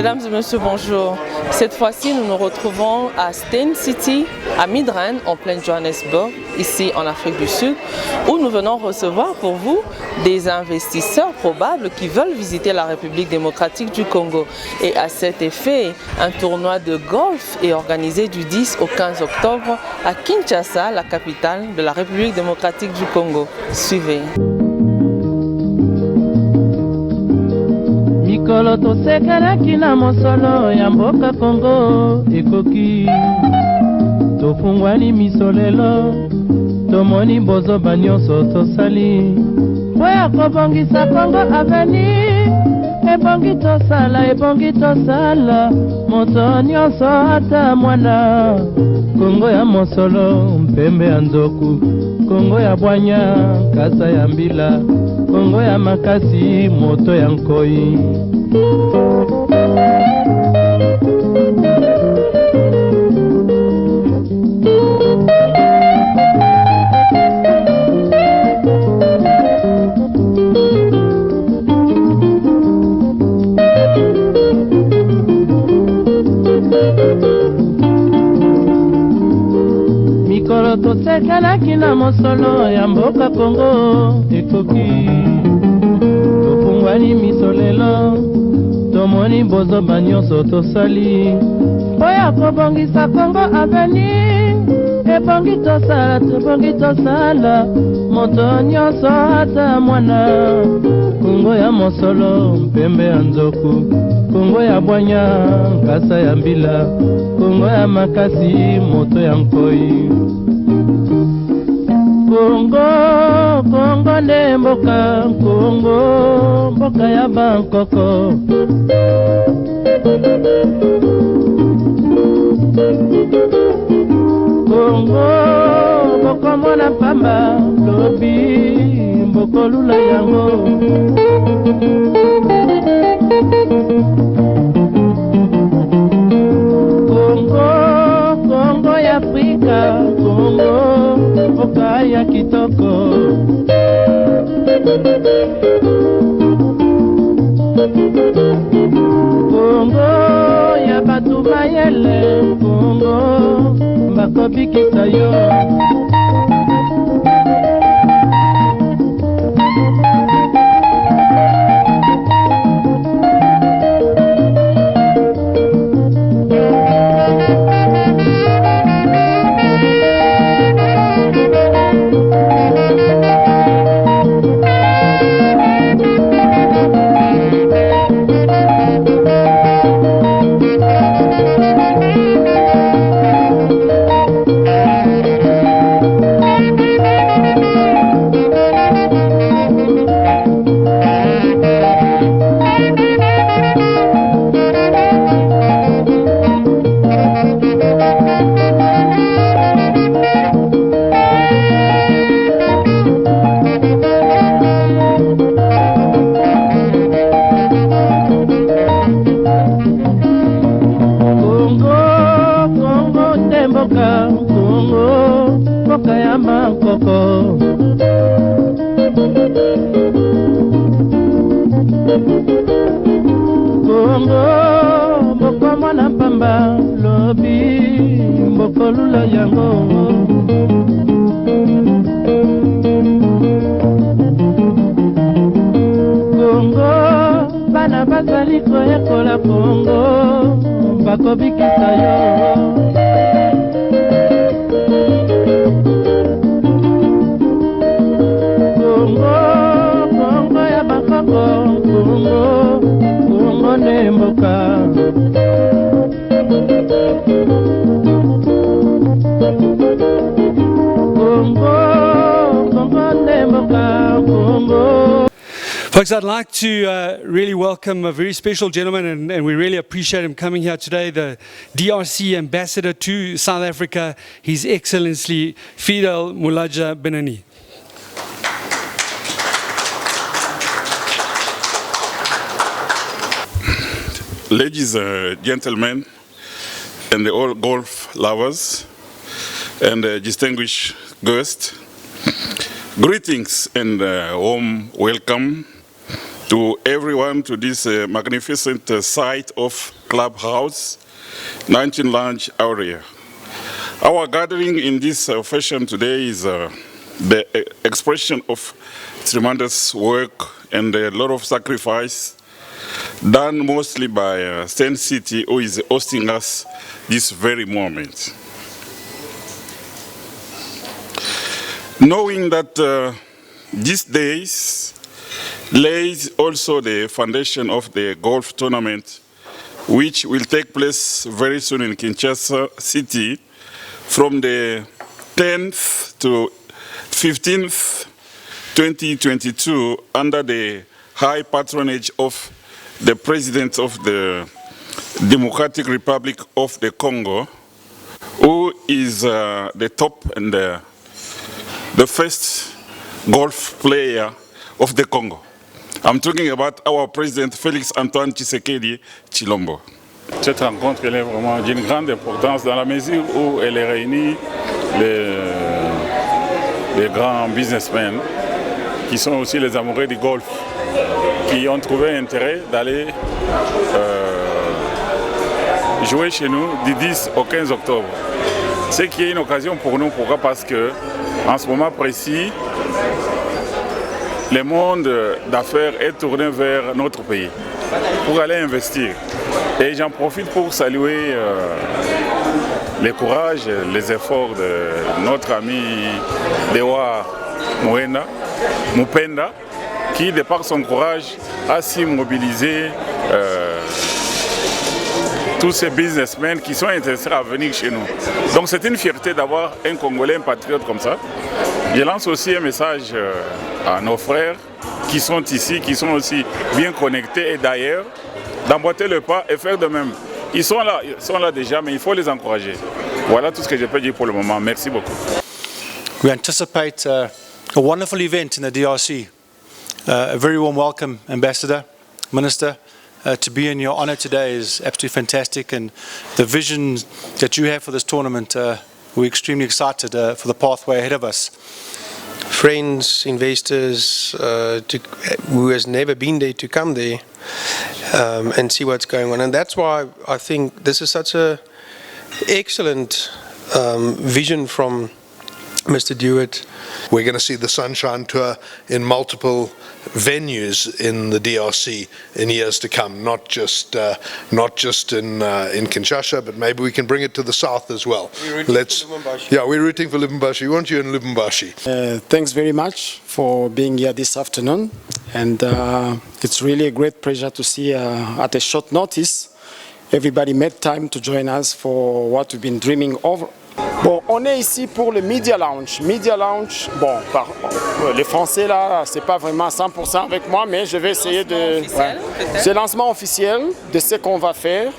Mesdames et messieurs, bonjour. Cette fois-ci, nous nous retrouvons à Stein City, à Midrand, en plein Johannesburg, ici en Afrique du Sud, où nous venons recevoir pour vous des investisseurs probables qui veulent visiter la République démocratique du Congo. Et à cet effet, un tournoi de golf est organisé du 10 au 15 octobre à Kinshasa, la capitale de la République démocratique du Congo. Suivez. Mikolo tosekelaki na mosolo ya mboka Kongo ekoki tofungwani misolelo tomoni bozoba nyonso tosali po ya kobongisa Kongo aveni ebongi tosala moto nyonso ata mwana Kongo ya mosolo mpembe ya nzoku Kongo ya bwanya kasa ya mbila Kongo ya makasi moto ya nkoi Mikolo tosekelaki na mosolo ya mboka Kongo ekoki tofungwani misolelo tomoni bozoba nyonso tosali po ya kobongisa Kongo aveni ebongi tosala moto nyonso ata mwana Kongo ya mosolo mpembe ya nzoku Kongo ya bwanya nkasa ya mbila Kongo ya makasi moto ya nkoi Kongo nde mboka Kongo mboka ya bankoko Kongo mboko mona pamba lobi mboko lula yango Kongo ya Afrika Kongo mboka ya kitoko Kongo ya batu mayele Kongo bakobikisa yo lula yango Kongo bana bazali koyekola Kongo bakobikisa yo Kongo ya bakoko Kongo nde mboka Folks, I'd like to really welcome a very special gentleman, and we really appreciate him coming here today, the DRC Ambassador to South Africa, His Excellency Fidel Mulaja Benani. Ladies and gentlemen, and all golf lovers, and distinguished guests, greetings and warm welcome to everyone to this magnificent site of Clubhouse, 19 Lounge area. Our gathering in this fashion today is the expression of tremendous work and a lot of sacrifice done mostly by Sten City, who is hosting us this very moment. Knowing that these days lays also the foundation of the golf tournament, which will take place very soon in Kinshasa City from the 10th to 15th, 2022, under the high patronage of the President of the Democratic Republic of the Congo, who is the top and the first golf player of the Congo. I'm talking about our President Félix Antoine Tshisekedi Tshilombo. Cette rencontre elle est vraiment d'une grande importance dans la mesure où elle réunit les grands businessmen qui sont aussi les amoureux du golf, qui ont trouvé intérêt d'aller jouer chez nous du 10 au 15 octobre. Ce qui est une occasion pour nous, pourquoi? Parce que en ce moment précis, le monde d'affaires est tourné vers notre pays pour aller investir. Et j'en profite pour saluer le courage, les efforts de notre ami Dewa Mupenda, qui, de par son courage, a su mobiliser tous ces businessmen qui sont intéressés à venir chez nous. Donc c'est une fierté d'avoir un Congolais, un patriote comme ça. Je lance aussi un message à nos frères qui sont ici, qui sont aussi bien connectés et d'ailleurs, d'emboîter le pas et faire de même. Ils sont là déjà, mais il faut les encourager. Voilà tout ce que je peux dire pour le moment. Merci beaucoup. We anticipate a wonderful event in the DRC. A very warm welcome, Ambassador, Minister. To be in your honor today is absolutely fantastic, and the vision that you have for this tournament, we're extremely excited for the pathway ahead of us. Friends, investors, who has never been there to come there and see what's going on. And that's why I think this is such an excellent vision from Mr. Dewitt. We're going to see the Sunshine Tour in multiple venues in the DRC in years to come, not just in Kinshasa, but maybe we can bring it to the south as well. We're rooting for Lubumbashi. Yeah, we're rooting for Lubumbashi. We want you in Lubumbashi. Thanks very much for being here this afternoon, and it's really a great pleasure to see at a short notice everybody made time to join us for what we've been dreaming of. Bon, on est ici pour le Media Lounge. Media Lounge, bon, les Français là, c'est pas vraiment 100% avec moi, mais je vais essayer de... C'est le lancement officiel de ce qu'on va faire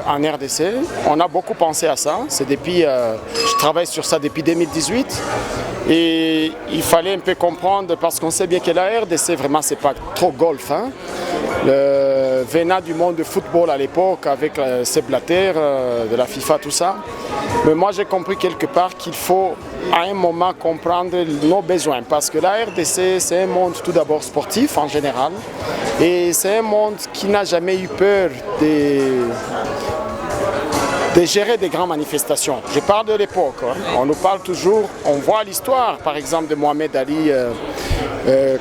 en RDC. On a beaucoup pensé à ça. C'est depuis, je travaille sur ça depuis 2018. Et il fallait un peu comprendre, parce qu'on sait bien que la RDC, vraiment, c'est pas trop golf. Hein. Venant du monde de football à l'époque, avec Sepp Blatter, de la FIFA, tout ça. Mais moi, j'ai compris quelque part qu'il faut, à un moment, comprendre nos besoins. Parce que la RDC, c'est un monde tout d'abord sportif, en général. Et c'est un monde qui n'a jamais eu peur de gérer des grandes manifestations. Je parle de l'époque. Hein. On nous parle toujours, on voit l'histoire, par exemple, de Mohamed Ali,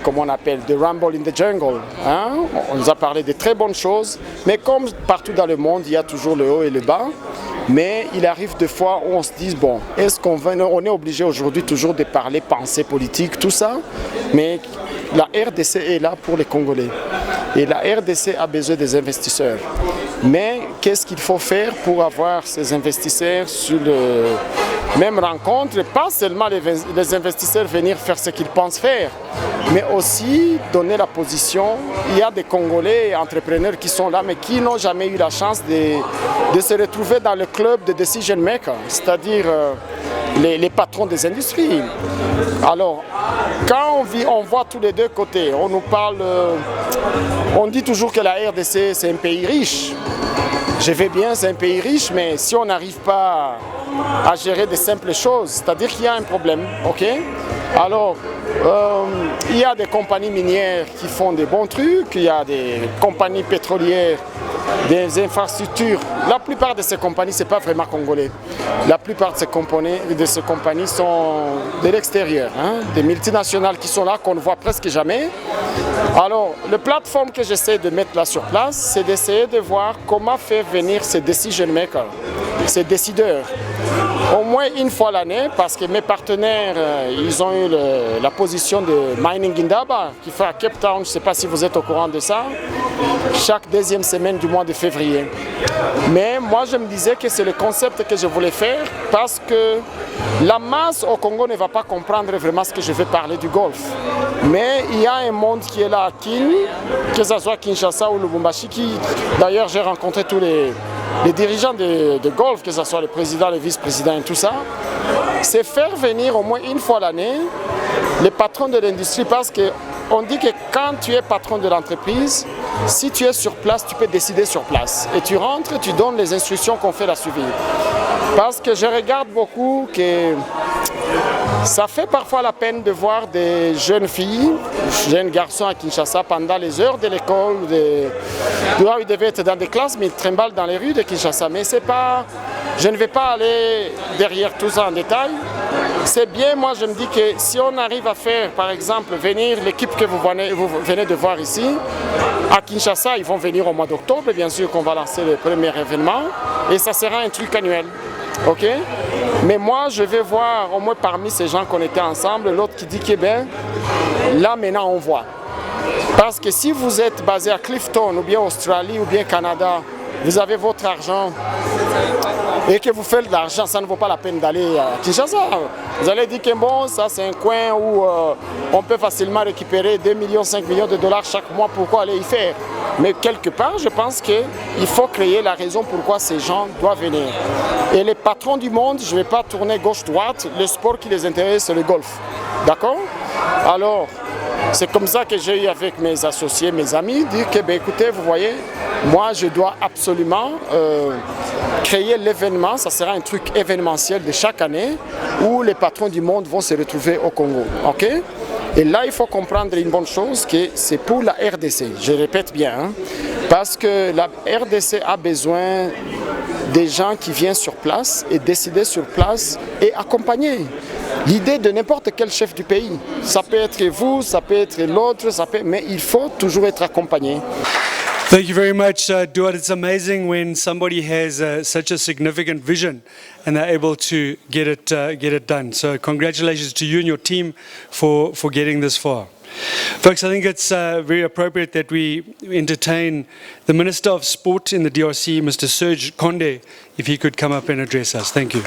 comment on appelle, de Rumble in the Jungle. Hein. On nous a parlé de très bonnes choses, mais comme partout dans le monde, il y a toujours le haut et le bas. Mais il arrive des fois où on se dit, bon, est-ce qu'on est obligé aujourd'hui toujours de parler pensée politique, tout ça, mais la RDC est là pour les Congolais. Et la RDC a besoin des investisseurs. Mais qu'est-ce qu'il faut faire pour avoir ces investisseurs sur le même rencontre? Pas seulement les investisseurs venir faire ce qu'ils pensent faire, mais aussi donner la position. Il y a des Congolais entrepreneurs qui sont là, mais qui n'ont jamais eu la chance de se retrouver dans le club de decision maker, c'est-à-dire les patrons des industries. Alors, quand on voit tous les deux côtés, on nous parle, on dit toujours que la RDC c'est un pays riche. Je vais bien, c'est un pays riche, mais si on n'arrive pas à gérer de simples choses, c'est-à-dire qu'il y a un problème, ok? Alors, Il y a des compagnies minières qui font des bons trucs, il y a des compagnies pétrolières, des infrastructures. La plupart de ces compagnies, ce n'est pas vraiment congolais. La plupart de ces compagnies sont de l'extérieur, hein, des multinationales qui sont là, qu'on ne voit presque jamais. Alors, la plateforme que j'essaie de mettre là sur place, c'est d'essayer de voir comment faire venir ces decision makers, ces décideurs. Au moins une fois l'année, parce que mes partenaires, ils ont eu la position de Mining Indaba, qui fait à Cape Town, je ne sais pas si vous êtes au courant de ça, chaque deuxième semaine du mois de février. Mais moi, je me disais que c'est le concept que je voulais faire, parce que la masse au Congo ne va pas comprendre vraiment ce que je vais parler du golf. Mais il y a un monde qui est là à Kin, que ce soit Kinshasa ou Lubumbashi, qui d'ailleurs j'ai rencontré tous les dirigeants de golf, que ce soit le président, le vice-président et tout ça, c'est faire venir au moins une fois l'année les patrons de l'industrie, parce qu'on dit que quand tu es patron de l'entreprise, si tu es sur place, tu peux décider sur place. Et tu rentres, tu donnes les instructions qu'on fait la suivre. Parce que je regarde beaucoup que ça fait parfois la peine de voir des jeunes filles, jeunes garçons à Kinshasa pendant les heures de l'école, là où ils devaient être dans des classes, mais ils trimballent dans les rues de Kinshasa. Mais c'est pas, je ne vais pas aller derrière tout ça en détail. C'est bien, moi je me dis que si on arrive à faire, par exemple, venir l'équipe que vous venez de voir ici, à Kinshasa, ils vont venir au mois d'octobre, bien sûr qu'on va lancer le premier événement, et ça sera un truc annuel. Ok? Mais moi, je vais voir au moins parmi ces gens qu'on était ensemble, l'autre qui dit que ben, là maintenant on voit. Parce que si vous êtes basé à Clifton, ou bien Australie, ou bien Canada, vous avez votre argent et que vous faites de l'argent, ça ne vaut pas la peine d'aller à Kinshasa. Vous allez dire que bon, ça c'est un coin où on peut facilement récupérer 2 millions, 5 millions de dollars chaque mois, pourquoi aller y faire? Mais quelque part, je pense qu'il faut créer la raison pourquoi ces gens doivent venir. Et les patrons du monde, je ne vais pas tourner gauche-droite, le sport qui les intéresse, c'est le golf. D'accord? Alors, c'est comme ça que j'ai eu avec mes associés, mes amis, dire que, ben, écoutez, vous voyez, moi je dois absolument créer l'événement, ça sera un truc événementiel de chaque année, où les patrons du monde vont se retrouver au Congo. Ok? Et là, il faut comprendre une bonne chose, que c'est pour la RDC, je répète bien, hein, parce que la RDC a besoin des gens qui viennent sur place et décider sur place et accompagner. L'idée de n'importe quel chef du pays, ça peut être vous, ça peut être l'autre, mais il faut toujours être accompagné. Thank you very much, Duarte. It's amazing when somebody has such a significant vision and they're able to get it done. So congratulations to you and your team for getting this far. Folks, I think it's very appropriate that we entertain the Minister of Sport in the DRC, Mr. Serge Konde, if he could come up and address us. Thank you.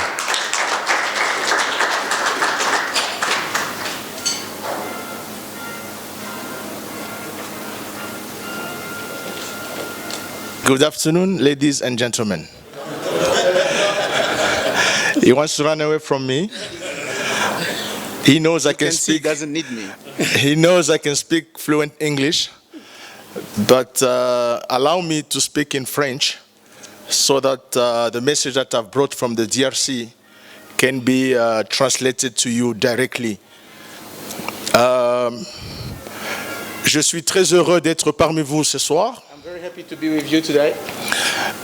Good afternoon, ladies and gentlemen. He wants to run away from me. He knows I can speak. He doesn't need me. He knows I can speak fluent English, but allow me to speak in French so that the message that I've brought from the DRC can be translated to you directly. Je suis très heureux d'être parmi vous ce soir. Very happy to be with you today.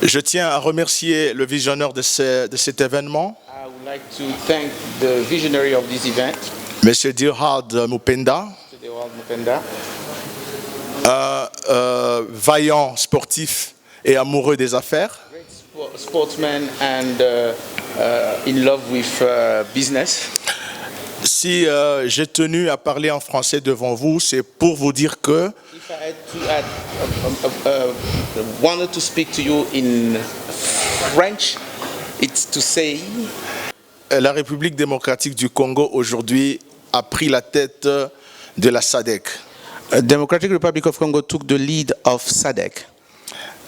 Je tiens à remercier le visionnaire de cet événement, I would like to thank the visionary of this event, Monsieur Dirhard Mupenda, vaillant sportif et amoureux des affaires. great sportsman and in love with business. Si j'ai tenu à parler en français devant vous, c'est pour vous dire que If I had wanted to speak to you in French, it's to say la République démocratique du Congo aujourd'hui a pris la tête de la SADC. Democratic Republic of Congo took the lead of SADC.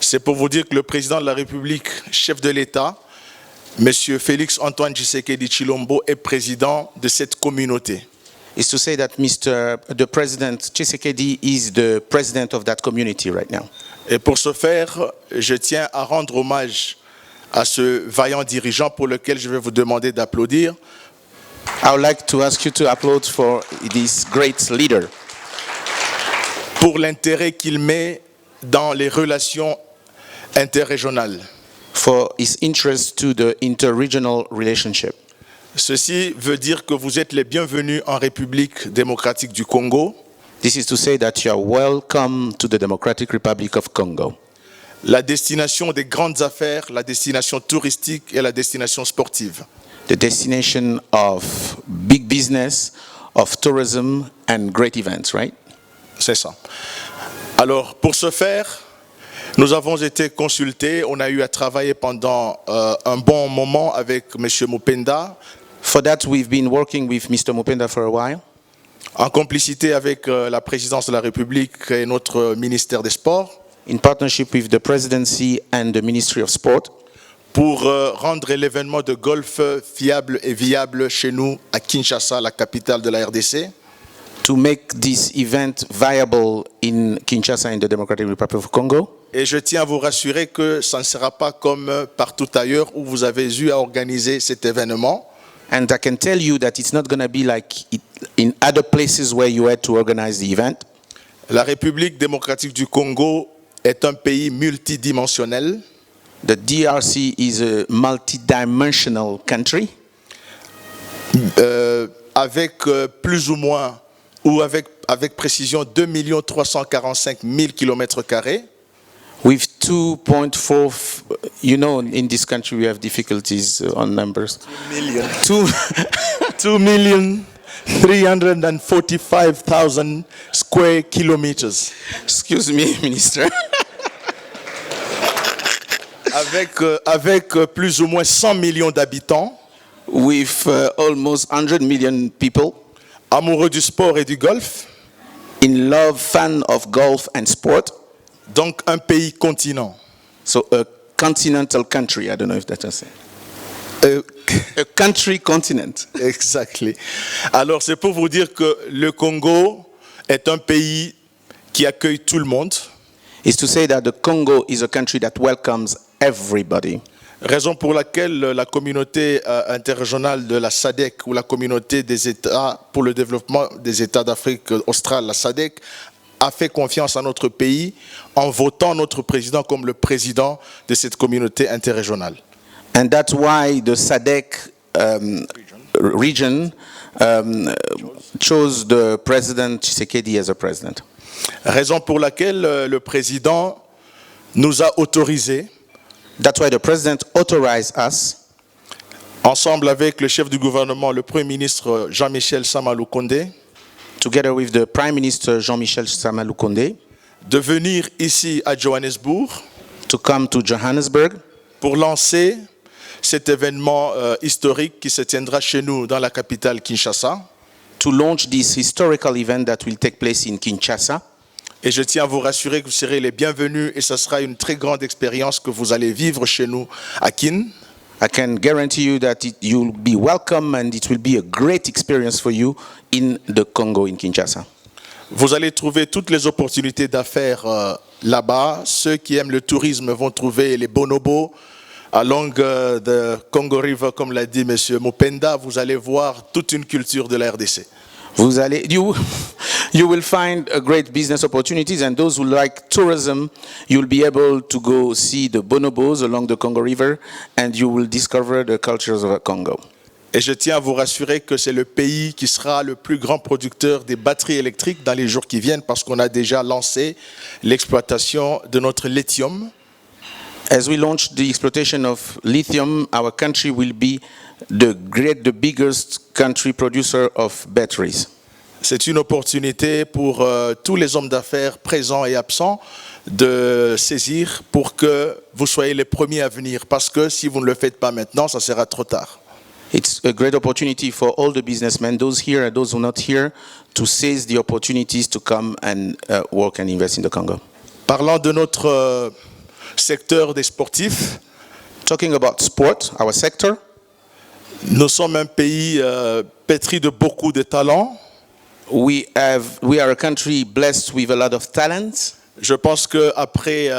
C'est pour vous dire que le président de la République, chef de l'État, Monsieur Félix Antoine Tshisekedi Tshilombo, est président de cette communauté. Is to say that the President Tshisekedi is the president of that community right now. Et pour ce faire, je tiens à rendre hommage à ce vaillant dirigeant pour lequel je vais vous demander d'applaudir, I would like to ask you to applaud for this great leader. Pour l'intérêt qu'il met dans les relations interrégionales. For his interest to the interregional relationship. Ceci veut dire que vous êtes les bienvenus en République démocratique du Congo. This is to say that you are welcome to the Democratic Republic of Congo. La destination des grandes affaires, la destination touristique et la destination sportive. The destination of big business, of tourism and great events, right? C'est ça. Alors, pour ce faire, nous avons été consultés, on a eu à travailler pendant un bon moment avec M. Mupenda. For that, we've been working with Mr. Mupenda for a while. En complicité avec la présidence de la République et notre ministère des Sports. In partnership with the Presidency and the Ministry of Sport. Pour rendre l'événement de golf fiable et viable chez nous à Kinshasa, la capitale de la RDC. To make this event viable in Kinshasa in the Democratic Republic of Congo. Et je tiens à vous rassurer que ça ne sera pas comme partout ailleurs où vous avez eu à organiser cet événement. And I can tell you that it's not going to be like in other places where you had to organize the event. La République démocratique du Congo est un pays multidimensionnel. The DRC is a multidimensional country. Avec plus ou moins, ou avec précision, 2 345 000 km². With 2.4, you know, in this country we have difficulties on numbers. 2,345,000 square kilometers. Excuse me, Minister. Avec plus ou moins 100 millions d'habitants. With almost 100 million people. Amoureux du sport et du golf. In love, fan of golf and sport. Donc un pays continent. So a continental country, I don't know if that's a saying. A country continent. Exactly. Alors c'est pour vous dire que le Congo est un pays qui accueille tout le monde. Is to say that the Congo is a country that welcomes everybody. Raison pour laquelle la communauté interrégionale de la SADC ou la communauté des États pour le développement des États d'Afrique australe, la SADC, a fait confiance à notre pays en votant notre président comme le président de cette communauté interrégionale. And that's why the SADC region chose the President Tshisekedi as a president. Raison pour laquelle le président nous a autorisés. That's why the president authorized us. Ensemble avec le chef du gouvernement, le Premier ministre Jean-Michel Sama Lukonde. Together with the Prime Minister Jean-Michel Sama Lukonde. De venir ici à Johannesburg. To come to Johannesburg. Pour lancer cet événement historique qui se tiendra chez nous dans la capitale Kinshasa. To launch this historical event that will take place in Kinshasa. Et je tiens à vous rassurer que vous serez les bienvenus et ce sera une très grande expérience que vous allez vivre chez nous à Kin. I can guarantee you that you'll be welcome and it will be a great experience for you in the Congo, in Kinshasa. Vous allez trouver toutes les opportunités d'affaires là-bas. Ceux qui aiment le tourisme vont trouver les bonobos along the Congo River, comme l'a dit M. Mupenda. Vous allez voir toute une culture de la RDC. You will find a great business opportunities, and those who like tourism, you'll be able to go see the bonobos along the Congo River, and you will discover the cultures of Congo. Et je tiens à vous rassurer que c'est le pays qui sera le plus grand producteur des batteries électriques dans les jours qui viennent, parce qu'on a déjà lancé l'exploitation de notre lithium. As we launch the exploitation of lithium, our country will be the biggest country producer of batteries. C'est une opportunité pour tous les hommes d'affaires présents et absents de saisir pour que vous soyez les premiers à venir. Parce que si vous ne le faites pas maintenant, ça sera trop tard. It's a great opportunity for all the businessmen, those here and those who are not here, to seize the opportunities to come and work and invest in the Congo. Parlant de notre secteur des sportifs, talking about sport, our sector, nous sommes un pays pétri de beaucoup de talents. We are a country blessed with a lot of talent. Je pense que après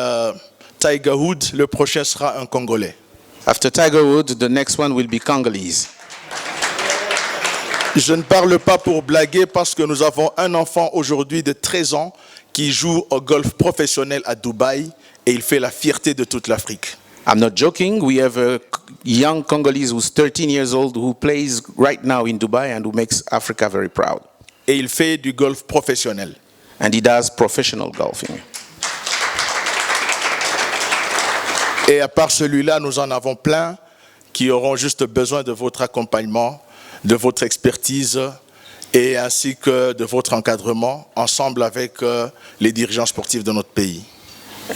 Tiger Woods, le prochain sera un Congolais. After Tiger Woods, the next one will be Congolese. Je ne parle pas pour blaguer parce que nous avons un enfant aujourd'hui de 13 ans qui joue au golf professionnel à Dubaï et il fait la fierté de toute l'Afrique. I'm not joking. We have a young Congolese who's 13 years old who plays right now in Dubai and who makes Africa very proud. Et il fait du golf professionnel. And he does professional golfing. Et à part celui-là, nous en avons plein qui auront juste besoin de votre accompagnement, de votre expertise et ainsi que de votre encadrement ensemble avec les dirigeants sportifs de notre pays.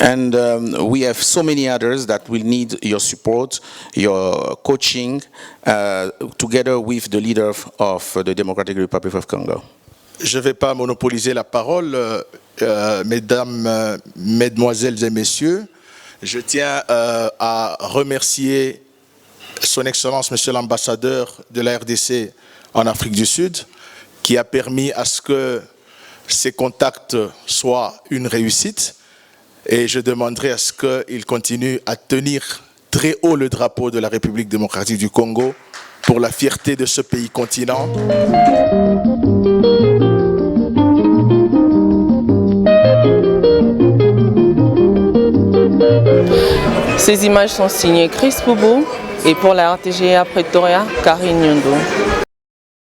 And we have so many others that will need your support, your coaching, together with the leader of the Democratic Republic of Congo. Je ne vais pas monopoliser la parole, mesdames, mesdemoiselles et messieurs. Je tiens à remercier Son Excellence, Monsieur l'ambassadeur de la RDC en Afrique du Sud, qui a permis à ce que ces contacts soient une réussite. Et je demanderai à ce qu'il continue à tenir très haut le drapeau de la République démocratique du Congo pour la fierté de ce pays continent. Ces images sont signées Chris Boubou et pour la RTGA Pretoria, Karine Nyondo.